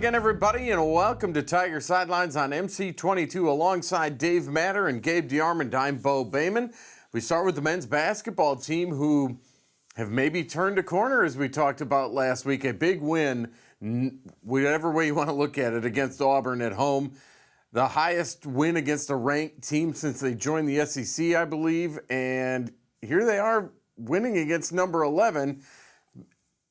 again, everybody, and welcome to Tiger Sidelines on MC22 alongside Dave Matter and Gabe DeArmond. I'm Bo Bayman. We start with the men's basketball team who have maybe turned a corner, as we talked about last week. A big win, whatever way you want to look at it, against Auburn at home. The highest win against a ranked team since they joined the SEC, I believe. And here they are winning against number 11.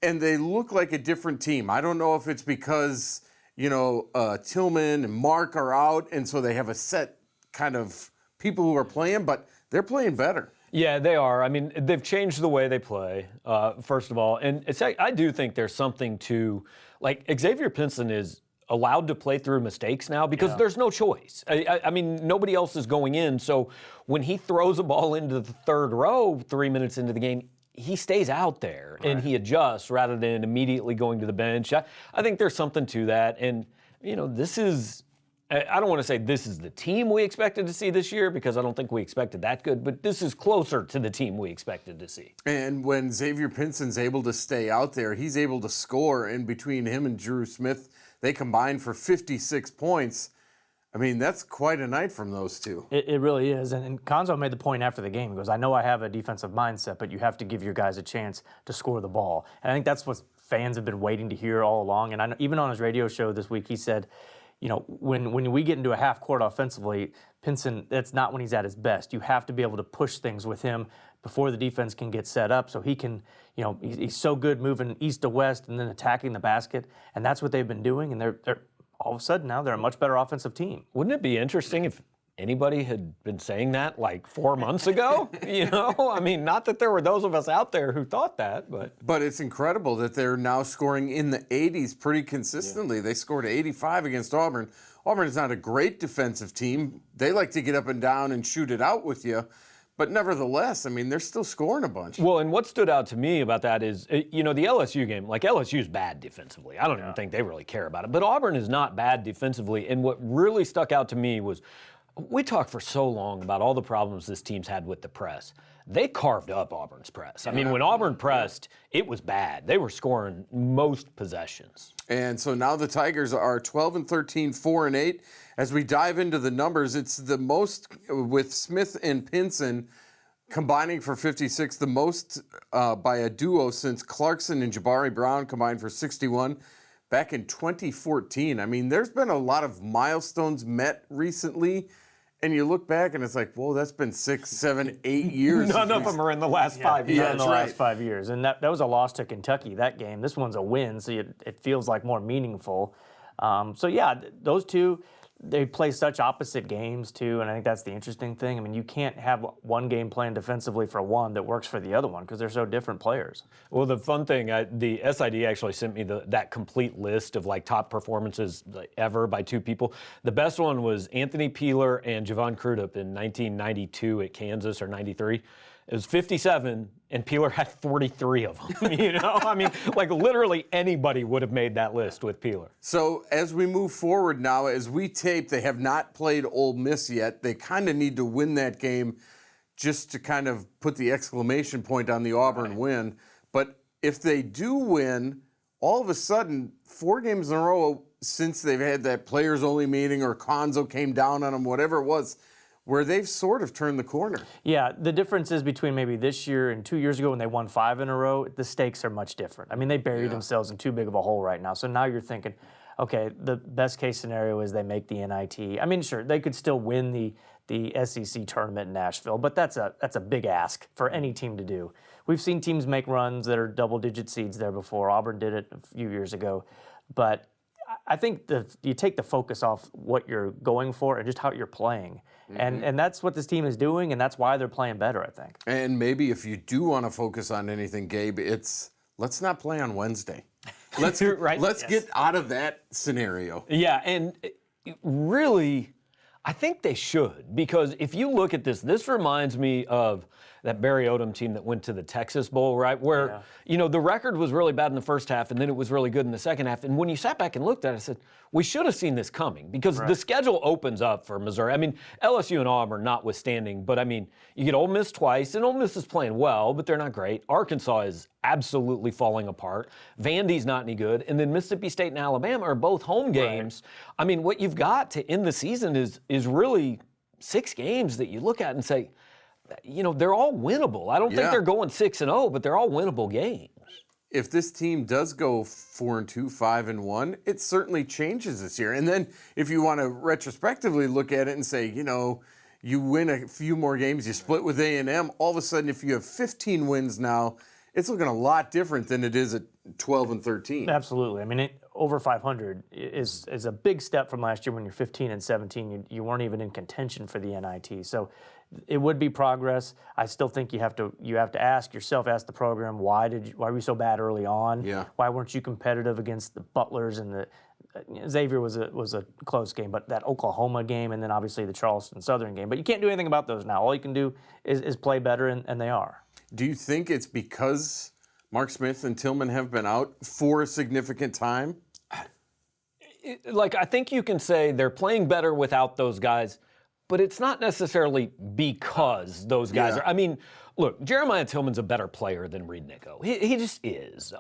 And they look like a different team. I don't know if it's because, Tillman and Mark are out, and so they have a set kind of people who are playing, but they're playing better. Yeah, they are. I mean, they've changed the way they play, first of all. And I do think there's something to, like, Xavier Pinson is allowed to play through mistakes now because there's no choice. I mean, nobody else is going in. So when he throws a ball into the third row 3 minutes into the game, he stays out there and he adjusts rather than immediately going to the bench. I think there's something to that. And, this is, I don't want to say this is the team we expected to see this year because I don't think we expected that good, but this is closer to the team we expected to see. And when Xavier Pinson's able to stay out there, he's able to score. And between him and Drew Smith, they combined for 56 points. I mean, that's quite a night from those two. It really is. And Konzo made the point after the game. He goes, I know I have a defensive mindset, but you have to give your guys a chance to score the ball. And I think that's what fans have been waiting to hear all along. And I know, even on his radio show this week, he said, when we get into a half court offensively, Pinson, that's not when he's at his best. You have to be able to push things with him before the defense can get set up so he can, he's so good moving east to west and then attacking the basket. And that's what they've been doing. And they're all of a sudden now they're a much better offensive team. Wouldn't it be interesting if anybody had been saying that like 4 months ago? I mean, not that there were those of us out there who thought that, but. But it's incredible that they're now scoring in the 80s pretty consistently. Yeah. They scored 85 against Auburn. Auburn is not a great defensive team. They like to get up and down and shoot it out with you. But nevertheless, I mean, they're still scoring a bunch. Well, and what stood out to me about that is, the LSU game, like LSU's bad defensively. I don't even think they really care about it. But Auburn is not bad defensively. And what really stuck out to me was, we talked for so long about all the problems this team's had with the press. They carved up Auburn's press. I mean, when Auburn pressed, it was bad. They were scoring most possessions. And so now the Tigers are 12-13, 4-8. As we dive into the numbers, it's the most, with Smith and Pinson combining for 56, the most by a duo since Clarkson and Jabari Brown combined for 61 back in 2014. I mean, there's been a lot of milestones met recently. And you look back and it's like, whoa, that's been 6, 7, 8 years. None of them are in the last 5 years. Yeah, in the last 5 years. And that was a loss to Kentucky, that game. This one's a win, so it feels like more meaningful. Those two, they play such opposite games, too, and I think that's the interesting thing. I mean, you can't have one game plan defensively for one that works for the other one because they're so different players. Well, the fun thing, the SID actually sent me that complete list of, like, top performances ever by two people. The best one was Anthony Peeler and Javon Crudup in 1992 at Kansas, or 93. It was 57, and Peeler had 43 of them, I mean, like, literally anybody would have made that list with Peeler. So as we move forward now, as we tape, they have not played Ole Miss yet. They kind of need to win that game just to kind of put the exclamation point on the Auburn win. But if they do win, all of a sudden, 4 games in a row since they've had that players-only meeting or Konzo came down on them, whatever it was, where they've sort of turned the corner. Yeah, the difference is between maybe this year and 2 years ago when they won 5 in a row, the stakes are much different. I mean, they buried themselves in too big of a hole right now. So now you're thinking, okay, the best case scenario is they make the NIT. I mean, sure, they could still win the SEC tournament in Nashville, but that's a big ask for any team to do. We've seen teams make runs that are double-digit seeds there before. Auburn did it a few years ago. But I think you take the focus off what you're going for and just how you're playing. And that's what this team is doing, and that's why they're playing better, I think. And maybe if you do want to focus on anything, Gabe, it's let's not play on Wednesday. Let's get out of that scenario. Yeah, and really, I think they should, because if you look at this reminds me of that Barry Odom team that went to the Texas Bowl, right? Where, the record was really bad in the first half, and then it was really good in the second half. And when you sat back and looked at it, I said, we should have seen this coming, because the schedule opens up for Missouri. I mean, LSU and Auburn notwithstanding, but I mean, you get Ole Miss twice, and Ole Miss is playing well, but they're not great. Arkansas is absolutely falling apart. Vandy's not any good. And then Mississippi State and Alabama are both home games. Right. I mean, what you've got to end the season is really 6 games that you look at and say, they're all winnable. I don't think they're going 6-0, but they're all winnable games. If this team does go 4-2, 5-1, it certainly changes this year. And then if you want to retrospectively look at it and say, you win a few more games, you split with A&M, all of a sudden if you have 15 wins now, it's looking a lot different than it is at 12 and 13. Absolutely. I mean, over 500 is a big step from last year when you're 15 and 17. You weren't even in contention for the NIT. So it would be progress. I still think you have to ask yourself, ask the program, why were you so bad early on? Yeah. Why weren't you competitive against the Butlers and the Xavier was a close game, but that Oklahoma game and then obviously the Charleston Southern game. But you can't do anything about those now. All you can do is play better, and they are. Do you think it's because Mark Smith and Tillman have been out for a significant time? I think you can say they're playing better without those guys, but it's not necessarily because those guys are. I mean, look, Jeremiah Tillman's a better player than Reed Nico. He just is.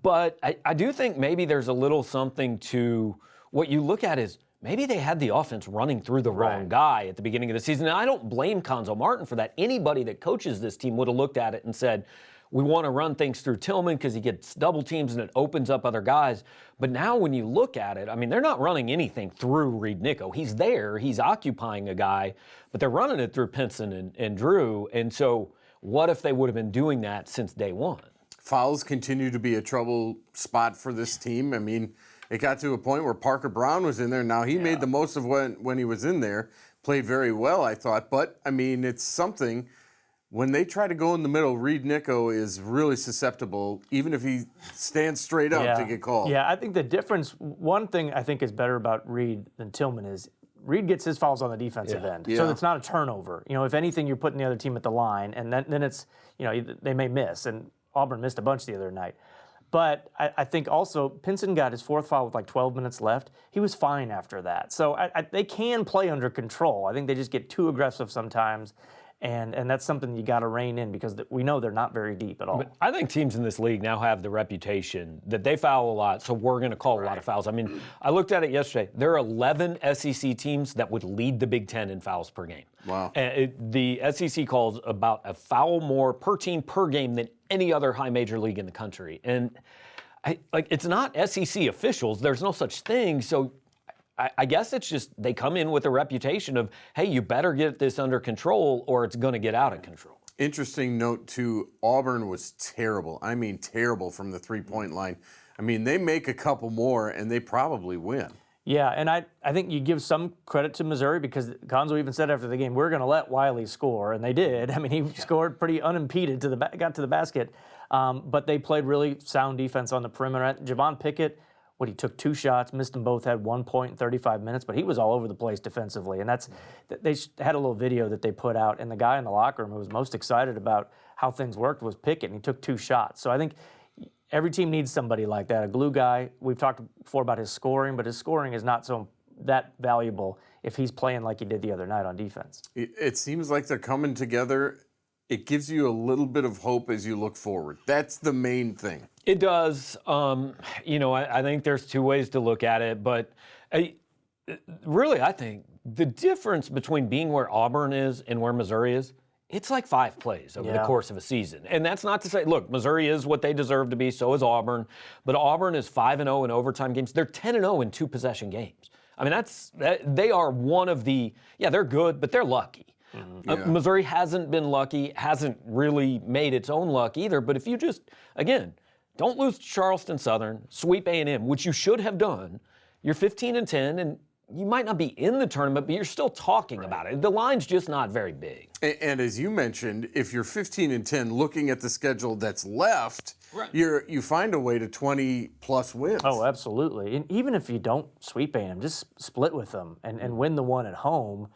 But I do think maybe there's a little something to what you look at is maybe they had the offense running through the wrong guy at the beginning of the season. And I don't blame Conzo Martin for that. Anybody that coaches this team would have looked at it and said, we want to run things through Tillman because he gets double teams and it opens up other guys. But now when you look at it, I mean, they're not running anything through Reed Nico. He's there. He's occupying a guy, but they're running it through Pinson and Drew. And so what if they would have been doing that since day one? Fouls continue to be a trouble spot for this team. I mean, it got to a point where Parker Brown was in there. Now, he made the most of when he was in there. Played very well, I thought. But, I mean, it's something. When they try to go in the middle, Reed Nico is really susceptible, even if he stands straight up to get called. Yeah, I think the difference, one thing I think is better about Reed than Tillman is Reed gets his fouls on the defensive end. Yeah. So it's not a turnover. If anything, you're putting the other team at the line, and then it's, they may miss. And Auburn missed a bunch the other night. But I think also Pinson got his 4th foul with like 12 minutes left. He was fine after that. So they can play under control. I think they just get too aggressive sometimes. And that's something you got to rein in because we know they're not very deep at all. But I think teams in this league now have the reputation that they foul a lot, so we're going to call a lot of fouls. I mean, I looked at it yesterday. There are 11 SEC teams that would lead the Big Ten in fouls per game. Wow. The SEC calls about a foul more per team per game than any other high major league in the country. And it's not SEC officials. There's no such thing. So I guess it's just they come in with a reputation of, hey, you better get this under control or it's going to get out of control. Interesting note, too, Auburn was terrible. I mean, terrible from the three-point line. I mean, they make a couple more and they probably win. Yeah, and I think you give some credit to Missouri because Gonzo even said after the game, we're going to let Wiley score, and they did. I mean, he scored pretty unimpeded, got to the basket, but they played really sound defense on the perimeter. Javon Pickett, he took 2 shots, missed them both, had 1 point in 35 minutes, but he was all over the place defensively. And they had a little video that they put out, and the guy in the locker room who was most excited about how things worked was Pickett, and he took 2 shots. So I think every team needs somebody like that, a glue guy. We've talked before about his scoring, but his scoring is not that valuable if he's playing like he did the other night on defense. It seems like they're coming together. It gives you a little bit of hope as you look forward. That's the main thing. It does. I think there's 2 ways to look at it, but really I think the difference between being where Auburn is and where Missouri is, it's like 5 plays over the course of a season. And that's not to say, look, Missouri is what they deserve to be, so is Auburn. But Auburn is 5-0 in overtime games. They're 10-0 in 2-possession games. I mean, they are one of the, they're good, but they're lucky. Mm-hmm. Missouri hasn't been lucky, hasn't really made its own luck either. But if you just, again, don't lose to Charleston Southern, sweep A&M, which you should have done, you're 15-10, and you might not be in the tournament, but you're still talking about it. The line's just not very big. And as you mentioned, if you're 15-10, looking at the schedule that's left, you find a way to 20-plus wins. Oh, absolutely. And even if you don't sweep A&M, just split with them and win the one at home.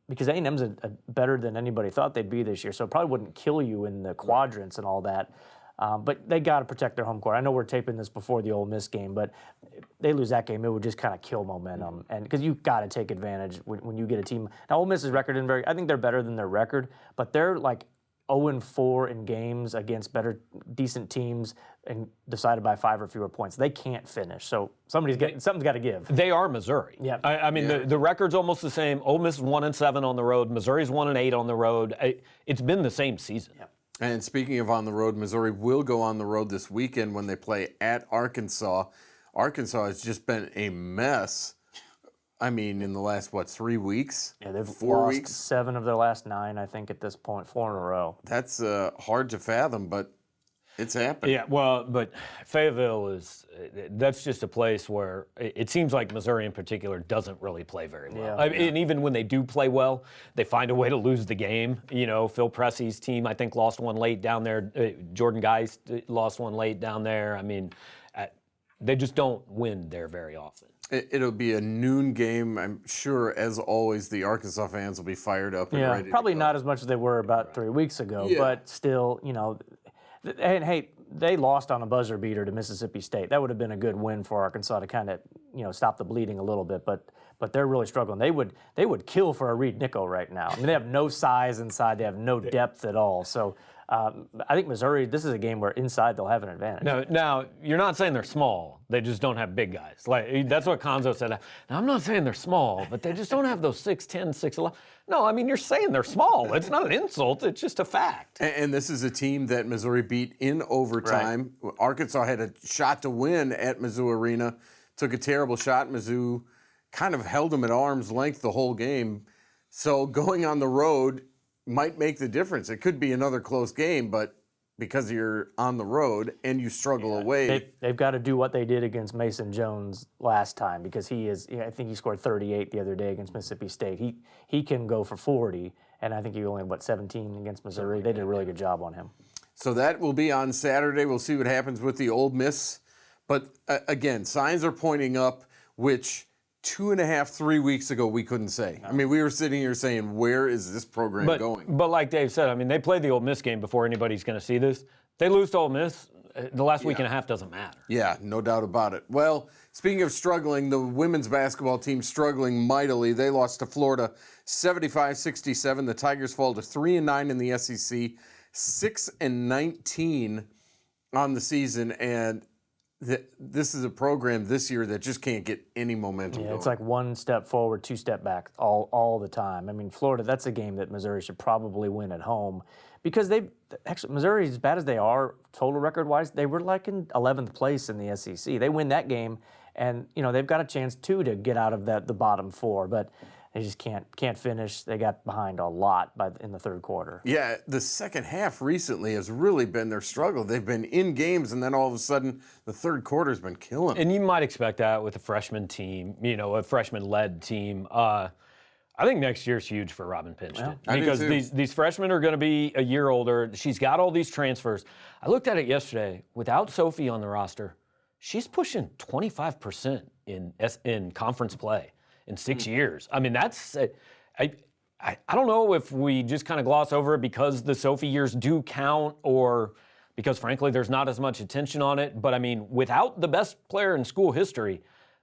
Because A&M's better than anybody thought they'd be this year, so it probably wouldn't kill you in the quadrants and all that. But they got to protect their home court. I know we're taping this before the Ole Miss game, but if they lose that game, it would just kind of kill momentum. And because you've got to take advantage when you get a team. Now, Ole Miss's record isn't I think they're better than their record, but they're like 0-4 in games against decent teams and decided by 5 or fewer points. They can't finish. So something's got to give. They are Missouri. Yeah. I mean, the record's almost the same. Ole Miss is 1-7 on the road. Missouri's 1-8 on the road. It's been the same season. Yeah. And speaking of on the road, Missouri will go on the road this weekend when they play at Arkansas. Arkansas has just been a mess. I mean, in the last, 3 weeks? Yeah, they've 4 lost weeks? 7 of their last 9, I think, at this point, 4 in a row. That's hard to fathom, but it's happened. Yeah, well, but Fayetteville that's just a place where it seems like Missouri in particular doesn't really play very well. Yeah. And even when they do play well, they find a way to lose the game. You know, Phil Pressey's team, I think, lost one late down there. Jordan Geist lost one late down there. I mean, they just don't win there very often. It'll be a noon game. I'm sure, as always, the Arkansas fans will be fired up and ready Probably to go. not as much as they were about 3 weeks ago, Yeah. but still, and hey, they lost on a buzzer beater to Mississippi State. That would have been a good win for Arkansas to kind of, stop the bleeding a little bit, but they're really struggling. They would kill for a Reed Nico right now. I mean, they have no size inside. They have no depth at all. So I think Missouri, this is a game where inside they'll have an advantage. Now, you're not saying they're small. They just don't have big guys. Like that's what Konzo said. Now, I'm not saying they're small, but they just don't have those 6'10", 6'11". No, I mean, you're saying they're small. It's not an insult. It's just a fact. And this is a team that Missouri beat in overtime. Right. Arkansas had a shot to win at Mizzou Arena, took a terrible shot. Mizzou kind of held them at arm's length the whole game. So going on the road might make the difference. It could be another close game, but because you're on the road and you struggle away. They've got to do what they did against Mason Jones last time because I think he scored 38 the other day against Mississippi State. He can go for 40, and I think he only had, 17 against Missouri. They did a really good job on him. So that will be on Saturday. We'll see what happens with the Ole Miss. But again, signs are pointing up, which 2.5, 3 weeks ago we couldn't say. I mean, we were sitting here saying, where is this program going? But like Dave said, I mean, they played the Ole Miss game before anybody's going to see this. They lose to Ole Miss. The last week and a half doesn't matter. Yeah, no doubt about it. Well, speaking of struggling, the women's basketball team struggling mightily. They lost to Florida 75-67. The Tigers fall to 3-9 in the SEC, 6-19 on the season, and this is a program this year that just can't get any momentum going. It's like one step forward, 2 step back all the time. I mean, Florida, that's a game that Missouri should probably win at home because Missouri, as bad as they are total record-wise, they were like in 11th place in the SEC. They win that game, and they've got a chance too to get out of the bottom 4, but they just can't finish. They got behind a lot in the third quarter. Yeah, the second half recently has really been their struggle. They've been in games, and then all of a sudden, the third quarter's been killing them. And you might expect that with a freshman team, a freshman-led team. I think next year's huge for Robin Pingeton because these freshmen are going to be a year older. She's got all these transfers. I looked at it yesterday. Without Sophie on the roster, she's pushing 25% in conference play in 6 years. I mean, that's I don't know if we just kind of gloss over it because the Sophie years do count or because, frankly, there's not as much attention on it. But, I mean, without the best player in school history,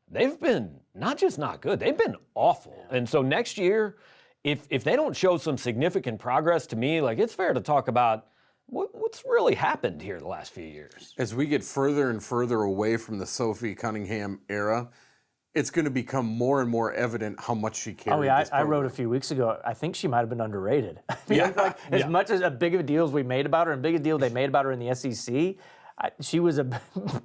they've been not just not good, they've been awful. And so next year, if they don't show some significant progress to me, like it's fair to talk about what's really happened here the last few years. As we get further and further away from the Sophie Cunningham era, it's going to become more and more evident how much she carried. I wrote a few weeks ago, I think she might have been underrated. As much as big of a deal as we made about her and big a deal they made about her in the SEC, she was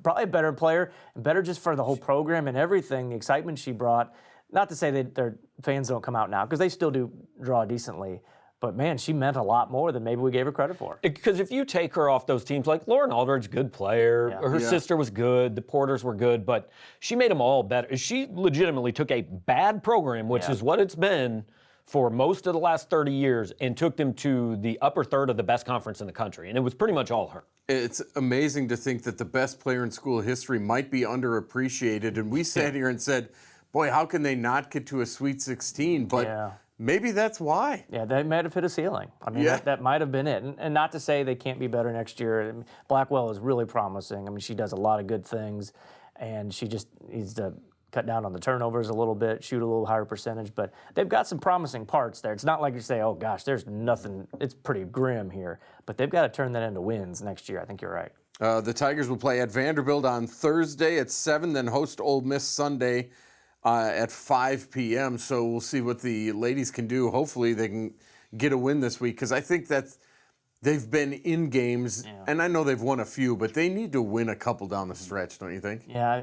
probably a better player, better just for the whole program and everything, the excitement she brought. Not to say that their fans don't come out now, because they still do draw decently. But, man, she meant a lot more than maybe we gave her credit for. Because if you take her off those teams, like Lauren Aldridge, good player. Yeah. Her sister was good. The Porters were good. But she made them all better. She legitimately took a bad program, which is what it's been for most of the last 30 years, and took them to the upper third of the best conference in the country. And it was pretty much all her. It's amazing to think that the best player in school history might be underappreciated. And we sat here and said, boy, how can they not get to a Sweet 16? But maybe that's why. Yeah, they might have hit a ceiling. I mean, that might have been it. And not to say they can't be better next year. I mean, Blackwell is really promising. I mean, she does a lot of good things, and she just needs to cut down on the turnovers a little bit, shoot a little higher percentage, but they've got some promising parts there. It's not like you say, oh gosh, there's nothing, it's pretty grim here, but they've got to turn that into wins next year. I think you're right. The Tigers will play at Vanderbilt on Thursday at 7, then host Ole Miss Sunday at 5 p.m. So we'll see what the ladies can do. Hopefully they can get a win this week, because I think that's they've been in games, and I know they've won a few, but they need to win a couple down the stretch, don't you think? Yeah,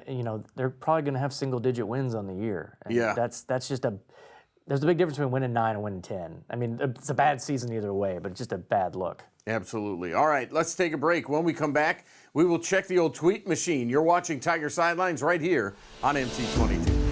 they're probably going to have single-digit wins on the year. And Yeah. That's just there's a big difference between winning 9 and winning 10. I mean, it's a bad season either way, but it's just a bad look. Absolutely. All right, let's take a break. When we come back, we will check the old tweet machine. You're watching Tiger Sidelines right here on MC22.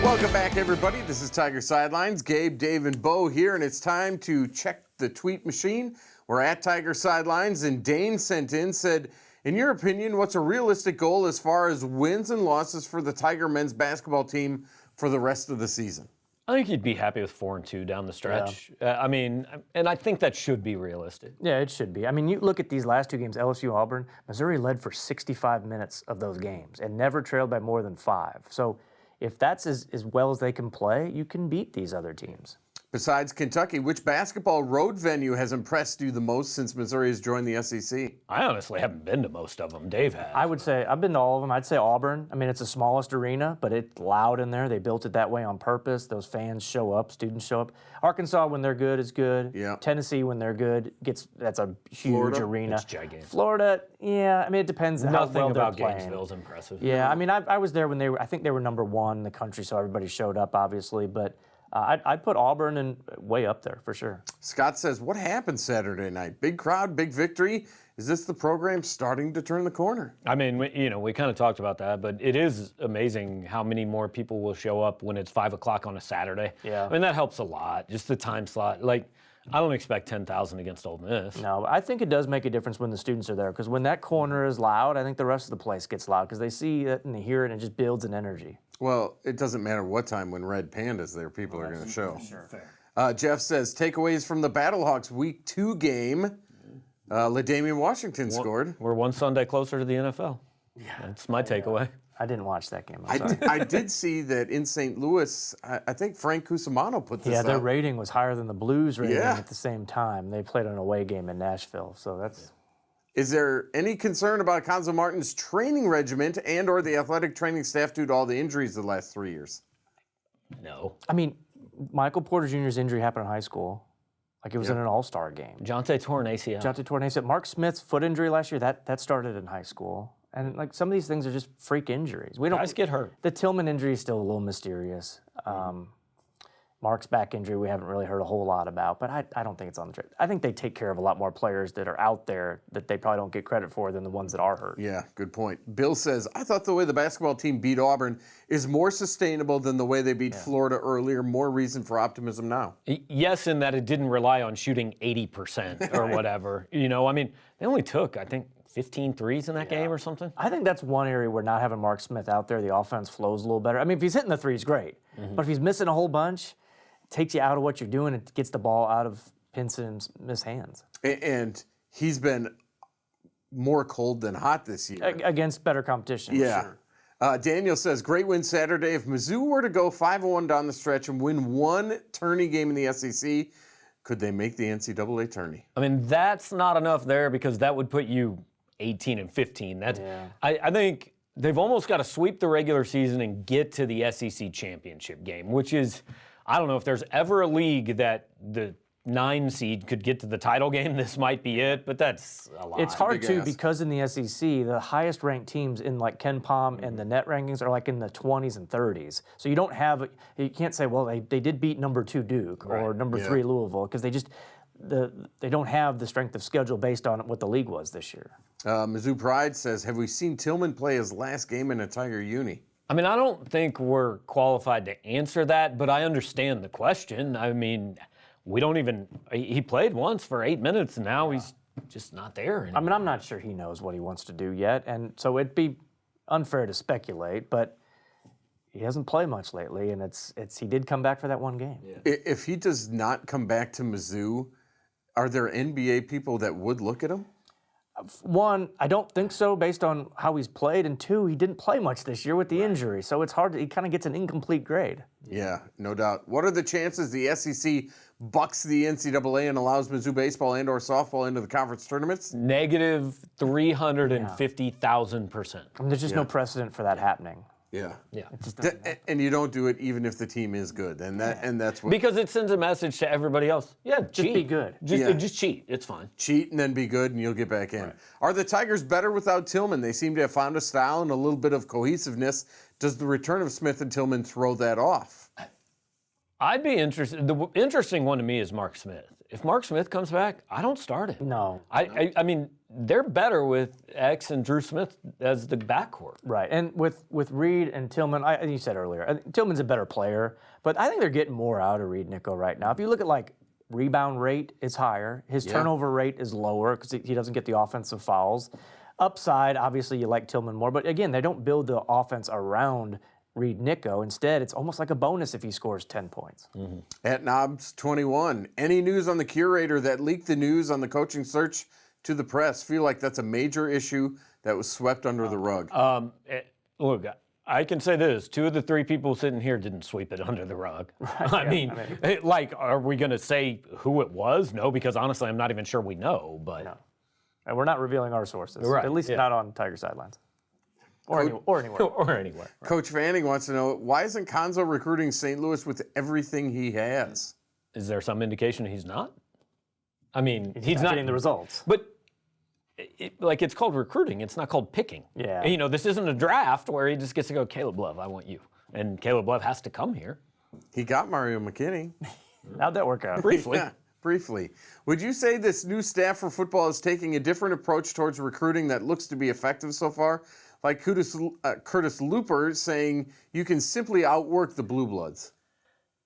Welcome back, everybody. This is Tiger Sidelines. Gabe, Dave, and Bo here, and it's time to check the tweet machine. We're at Tiger Sidelines, and Dane sent in, said, in your opinion, what's a realistic goal as far as wins and losses for the Tiger men's basketball team for the rest of the season? I think you'd be happy with 4-2 down the stretch. I mean, and I think that should be realistic. Yeah, it should be. I mean, you look at these last two games, LSU, Auburn, Missouri led for 65 minutes of those games and never trailed by more than 5. So if that's as well as they can play, you can beat these other teams. Besides Kentucky, which basketball road venue has impressed you the most since Missouri has joined the SEC? I honestly haven't been to most of them. Dave has. I would say I've been to all of them. I'd say Auburn. I mean, it's the smallest arena, but it's loud in there. They built it that way on purpose. Those fans show up, students show up. Arkansas, when they're good, is good. Yeah. Tennessee, when they're good, that's a huge Florida? arena. It's gigantic. Florida, yeah. I mean, it depends how Nothing well they're about playing. Gainesville's impressive. Yeah, I mean, I was there when I think they were number 1 in the country, so everybody showed up, obviously. But I'd put Auburn and way up there for sure. Scott says, what happened Saturday night? Big crowd, big victory. Is this the program starting to turn the corner? I mean, we kind of talked about that, but it is amazing how many more people will show up when it's 5 o'clock on a Saturday. Yeah. I mean, that helps a lot, just the time slot. Like, I don't expect 10,000 against Ole Miss. No, I think it does make a difference when the students are there, because when that corner is loud, I think the rest of the place gets loud, because they see it and they hear it and it just builds an energy. Well, it doesn't matter what time when Red Panda's there, people are going to show. Sure. Jeff says, takeaways from the Battlehawks Week 2 game. LaDamian Washington scored. We're one Sunday closer to the NFL. Yeah. That's my takeaway. I didn't watch that game. I'm sorry. I did see that in St. Louis, I think Frank Cusimano put this their up. rating was higher than the Blues rating Yeah. at the same time. They played an away game in Nashville, so that's... Is there any concern about Conzo Martin's training regiment and or the athletic training staff due to all the injuries the last 3 years? No. I mean, Michael Porter Jr.'s injury happened in high school. Like, it was in an all-star game. Jonte tore an ACL. Jonte tore an ACL. Mark Smith's foot injury last year, that started in high school. And, like, some of these things are just freak injuries. Guys get hurt. The Tillman injury is still a little mysterious. Mark's back injury we haven't really heard a whole lot about, but I don't think it's on the trade. I think they take care of a lot more players that are out there that they probably don't get credit for than the ones that are hurt. Yeah, good point. Bill says, I thought the way the basketball team beat Auburn is more sustainable than the way they beat Florida earlier. More reason for optimism now. Yes, in that it didn't rely on shooting 80% or whatever. I mean, they only took, I think, 15 threes in that game or something. I think that's one area where not having Mark Smith out there, the offense flows a little better. I mean, if he's hitting the threes, great. But if he's missing a whole bunch, it takes you out of what you're doing. It gets the ball out of Pinson's hands. And he's been more cold than hot this year. Against better competition. Yeah. Sure. Daniel says, great win Saturday. If Mizzou were to go 5-1 down the stretch and win one tourney game in the SEC, could they make the NCAA tourney? I mean, that's not enough there because that would put you 18 and 15. I think they've almost got to sweep the regular season and get to the SEC championship game, which is, I don't know if there's ever a league that the 9 seed could get to the title game. This might be it, but that's a lot. It's hard Big too ask. because in the SEC, the highest ranked teams in like Ken Pom and the net rankings are like in the 20s and 30s. So you can't say, well, they did beat number 2 Duke or number 3 Louisville because they don't have the strength of schedule based on what the league was this year. Mizzou Pride says, have we seen Tillman play his last game in a Tiger uni? I mean, I don't think we're qualified to answer that, but I understand the question. I mean, he played once for 8 minutes and now he's just not there anymore. I mean, I'm not sure he knows what he wants to do yet, and so it'd be unfair to speculate, but he hasn't played much lately, and he did come back for that one game. If he does not come back to Mizzou, are there NBA people that would look at him? One, I don't think so based on how he's played, and two, he didn't play much this year with the injury, so it's hard. He kind of gets an incomplete grade. Yeah, no doubt. What are the chances the SEC bucks the NCAA and allows Mizzou baseball and/or softball into the conference tournaments? Negative 350,000%. I mean, there's just no precedent for that happening. Yeah. It just doesn't happen. And you don't do it even if the team is good, and that's what. Because it sends a message to everybody else. Yeah, cheat. be good. Just cheat. It's fine. Cheat and then be good, and you'll get back in. Are the Tigers better without Tillman? They seem to have found a style and a little bit of cohesiveness. Does the return of Smith and Tillman throw that off? I'd be interested. The interesting one to me is Mark Smith. If Mark Smith comes back, I don't start him. No. I mean, they're better with X and Drew Smith as the backcourt. Right, and with Reed and Tillman, you said earlier, Tillman's a better player, but I think they're getting more out of Reed Nico right now. If you look at like rebound rate, it's higher. His turnover rate is lower because he doesn't get the offensive fouls. Upside, obviously, you like Tillman more, but again, they don't build the offense around Reed Nico. Instead, it's almost like a bonus if he scores 10 points. Mm-hmm. At Knobs 21, any news on the curator that leaked the news on the coaching search to the press? Feel like that's a major issue that was swept under the rug. Look, I can say this: 2 of the 3 people sitting here didn't sweep it under the rug. I mean, are we going to say who it was? No, because honestly, I'm not even sure we know. But No. And we're not revealing our sources, Right, at least not on Tiger Sidelines. Or anywhere. or anywhere. Coach Fanning wants to know, why isn't Konzo recruiting St. Louis with everything he has? Is there some indication he's not? I mean, He's not getting the results. But it's called recruiting. It's not called picking. Yeah. You know, this isn't a draft where he just gets to go, Caleb Love, I want you. And Caleb Love has to come here. He got Mario McKinney. How'd that work out? Briefly. Yeah, briefly. Would you say this new staff for football is taking a different approach towards recruiting that looks to be effective so far? Like Curtis Looper saying you can simply outwork the Blue Bloods.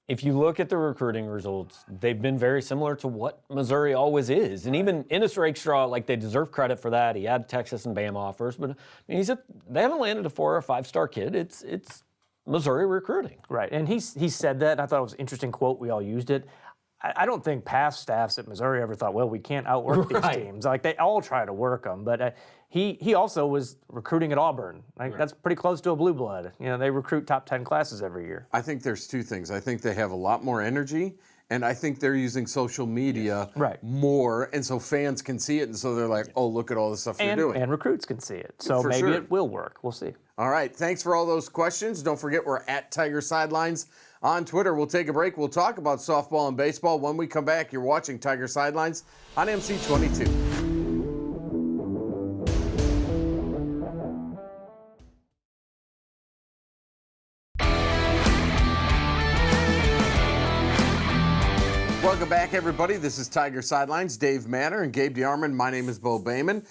If you look at the recruiting results, they've been very similar to what Missouri always is. And even Ennis Rakestraw, like, they deserve credit for that. He had Texas and Bama offers, but I mean, they haven't landed a 4 or 5-star kid. It's Missouri recruiting. Right, and he said that, and I thought it was an interesting quote. We all used it. I don't think past staffs at Missouri ever thought, well, we can't outwork these teams. Like, they all try to work them, but he also was recruiting at Auburn. Like, that's pretty close to a blue blood. You know, they recruit top 10 classes every year. I think there's 2 things. I think they have a lot more energy, and I think they're using social media more, and so fans can see it, and so they're like, oh, look at all the stuff they're doing. And recruits can see it. So For maybe sure. it will work. We'll see. All right, thanks for all those questions. Don't forget, we're at Tiger Sidelines on Twitter. We'll take a break. We'll talk about softball and baseball. When we come back, you're watching Tiger Sidelines on MC22. Welcome back, everybody. This is Tiger Sidelines. Dave Manner and Gabe DeArmond. My name is Bo Bayman.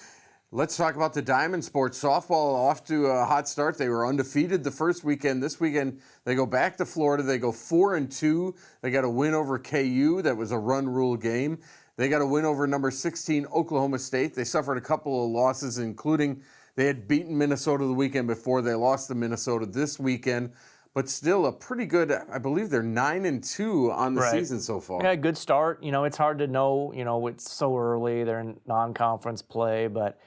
Let's talk about the Diamond Sports. Softball off to a hot start. They were undefeated the first weekend. This weekend, they go back to Florida. They go 4-2. They got a win over KU. That was a run rule game. They got a win over number 16 Oklahoma State. They suffered a couple of losses, including they had beaten Minnesota the weekend before. They lost to Minnesota this weekend. But still a pretty good, I believe they're 9-2 on the season so far. Yeah, good start. You know, it's hard to know. You know, it's so early. They're in non-conference play, but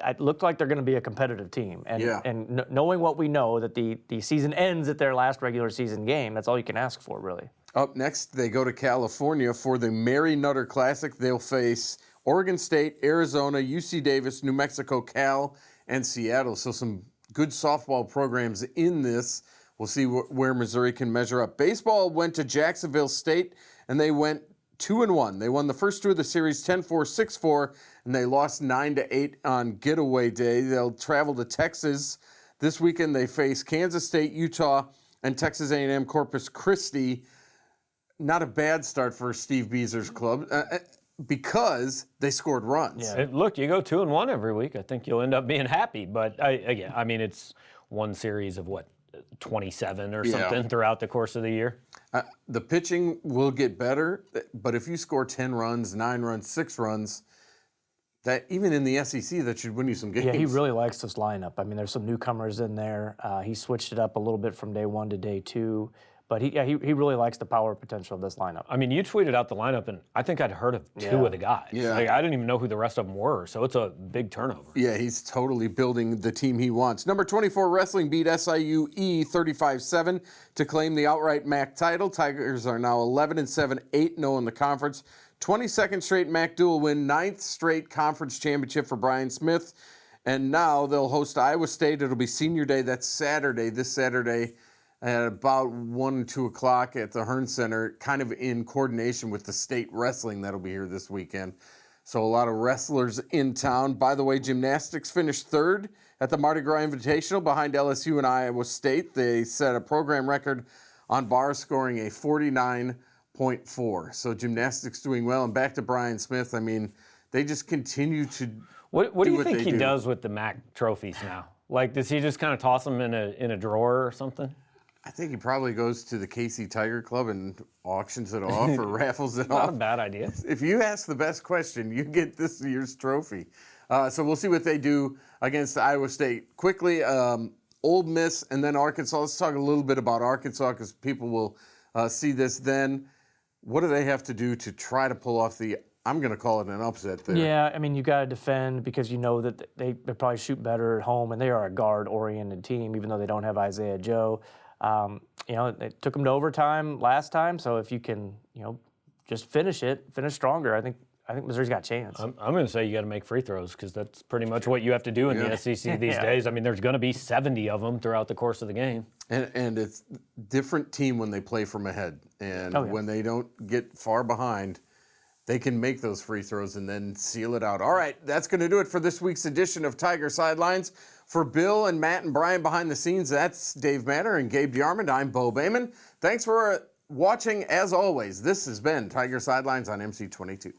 it looked like they're going to be a competitive team. And knowing what we know, that the season ends at their last regular season game, that's all you can ask for, really. Up next, they go to California for the Mary Nutter Classic. They'll face Oregon State, Arizona, UC Davis, New Mexico, Cal, and Seattle. So some good softball programs in this. We'll see where Missouri can measure up. Baseball went to Jacksonville State, and they went 2-1. They won the first 2 of the series 10-4, 6-4, and they lost 9-8 on getaway day. They'll travel to Texas. This weekend they face Kansas State, Utah, and Texas A&M Corpus Christi. Not a bad start for Steve Beezer's club because they scored runs. Yeah. Look, you go 2-1 every week. I think you'll end up being happy. But I mean, it's one series of 27 or something throughout the course of the year. The pitching will get better, but if you score 10 runs, 9 runs, 6 runs, that even in the SEC, that should win you some games. Yeah, he really likes this lineup. I mean, there's some newcomers in there. He switched it up a little bit from day one to day two. But he really likes the power potential of this lineup. I mean, you tweeted out the lineup, and I think I'd heard of two of the guys. Yeah. Like, I didn't even know who the rest of them were, so it's a big turnover. Yeah, he's totally building the team he wants. Number 24 Wrestling beat SIU-E 35-7 to claim the outright MAC title. Tigers are now 11-7, 8-0 in the conference. 22nd straight MAC dual win, 9th straight conference championship for Brian Smith. And now they'll host Iowa State. It'll be senior day. That's Saturday, this Saturday, at about 1 or 2 o'clock at the Hearn Center, kind of in coordination with the state wrestling that'll be here this weekend. So a lot of wrestlers in town. By the way, gymnastics finished third at the Mardi Gras Invitational behind LSU and Iowa State. They set a program record on bar, scoring a 49.4. So gymnastics doing well. And back to Brian Smith, I mean, they just continue to What do you think he does with the MAC trophies now? Like, does he just kind of toss them in a drawer or something? I think he probably goes to the KC Tiger Club and auctions it off or raffles it Not off. a bad idea. If you ask the best question, you get this year's trophy. So we'll see what they do against Iowa State. Quickly, Ole Miss and then Arkansas. Let's talk a little bit about Arkansas because people will see this then. What do they have to do to try to pull off the, I'm going to call it an upset there? Yeah, I mean, you got to defend because you know that they probably shoot better at home, and they are a guard-oriented team, even though they don't have Isaiah Joe. You know, it took them to overtime last time, so if you can, you know, just finish stronger, I think Missouri's got a chance. I'm going to say you got to make free throws because that's pretty much what you have to do in the SEC these days. I mean, there's going to be 70 of them throughout the course of the game. And it's different team when they play from ahead. And when they don't get far behind, they can make those free throws and then seal it out. All right, that's going to do it for this week's edition of Tiger Sidelines. For Bill and Matt and Brian behind the scenes, that's Dave Matter and Gabe DeArmond. I'm Bo Bayman. Thanks for watching. As always, this has been Tiger Sidelines on MC22.